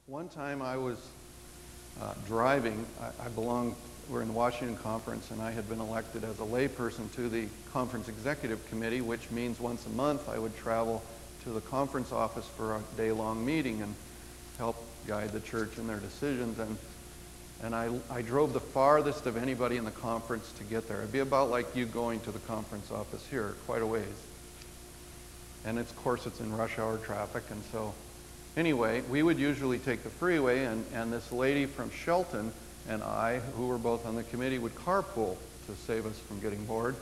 One time I was driving. We're in the Washington Conference, and I had been elected as a layperson to the Conference Executive Committee, which means once a month I would travel to the conference office for a day-long meeting and help guide the church in their decisions. And I drove the farthest of anybody in the conference to get there. It'd be about like you going to the conference office here, quite a ways. And of course it's in rush hour traffic, and so anyway, we would usually take the freeway, and this lady from Shelton and I, who were both on the committee, would carpool to save us from getting bored.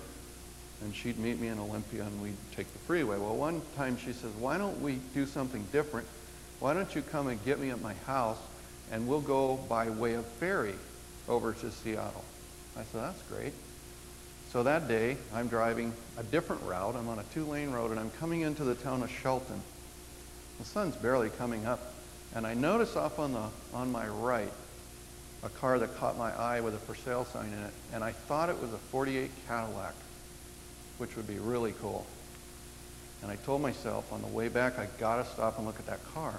And she'd meet me in Olympia, and we'd take the freeway. Well, one time she says, why don't we do something different? Why don't you come and get me at my house, and we'll go by way of ferry over to Seattle. I said, that's great. So that day, I'm driving a different route. I'm on a 2-lane road, and I'm coming into the town of Shelton. The sun's barely coming up, and I notice off on my right a car that caught my eye with a for sale sign in it, and I thought it was a 48 Cadillac, which would be really cool. And I told myself on the way back, I gotta stop and look at that car.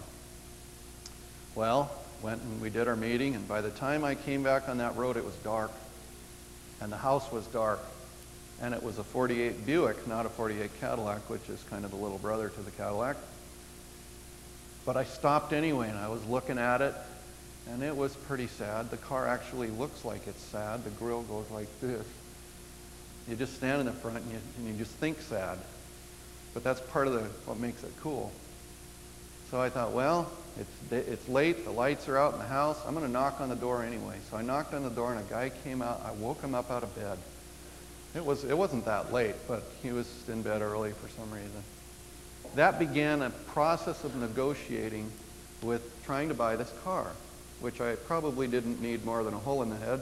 Well, went and we did our meeting, and by the time I came back on that road, it was dark, and the house was dark, and it was a 48 Buick, not a 48 Cadillac, which is kind of the little brother to the Cadillac. But I stopped anyway, and I was looking at it, and it was pretty sad. The car actually looks like it's sad. The grill goes like this. You just stand in the front, and you just think sad. But that's part of what makes it cool. So I thought, well, it's late, the lights are out in the house, I'm going to knock on the door anyway. So I knocked on the door, and a guy came out. I woke him up out of bed. It wasn't that late, but he was in bed early for some reason. That began a process of negotiating with trying to buy this car, which I probably didn't need more than a hole in the head,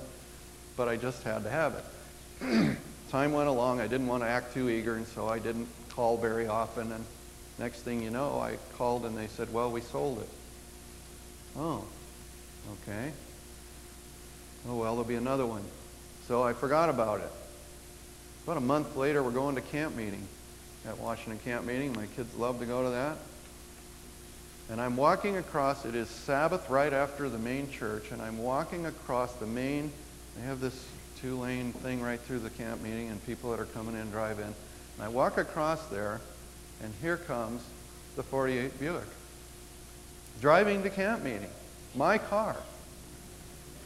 but I just had to have it. Time went along. I didn't want to act too eager, and so I didn't call very often. And next thing you know, I called, and they said, well, we sold it. Oh, okay. Oh, well, there'll be another one. So I forgot about it. About a month later, we're going to camp meeting. At Washington camp meeting. My kids love to go to that. And I'm walking across, it is Sabbath right after the main church, and I'm walking across the main, they have this 2-lane thing right through the camp meeting, and people that are coming in drive in. And I walk across there, and here comes the 48 Buick. Driving to camp meeting. My car.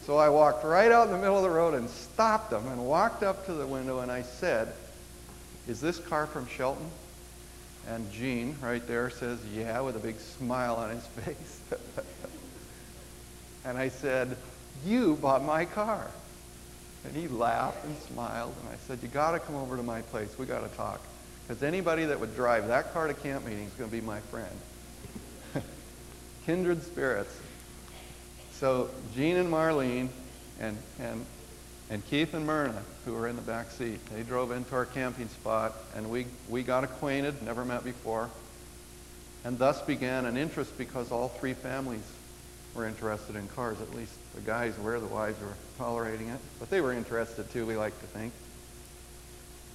So I walked right out in the middle of the road and stopped them and walked up to the window, and I said, is this car from Shelton? And Gene, right there, says, yeah, with a big smile on his face. And I said, you bought my car. And he laughed and smiled, and I said, you got to come over to my place. We got to talk. Because anybody that would drive that car to camp meeting is going to be my friend. Kindred spirits. So Gene and Marlene and Keith and Myrna, who were in the back seat, they drove into our camping spot, and we got acquainted, never met before, and thus began an interest because all 3 families were interested in cars. At least the guys were, the wives were tolerating it, but they were interested too, we like to think.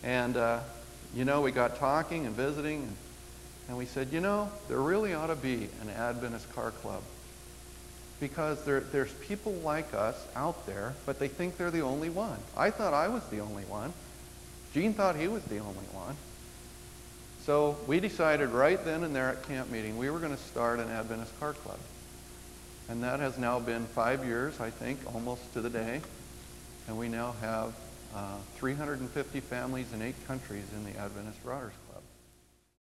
And, we got talking and visiting, and we said, there really ought to be an Adventist car club. Because there's people like us out there, but they think they're the only one. I thought I was the only one. Gene thought he was the only one. So we decided right then and there at camp meeting we were going to start an Adventist car club. And that has now been 5 years, I think, almost to the day. And we now have 350 families in 8 countries in the Adventist Routers Club.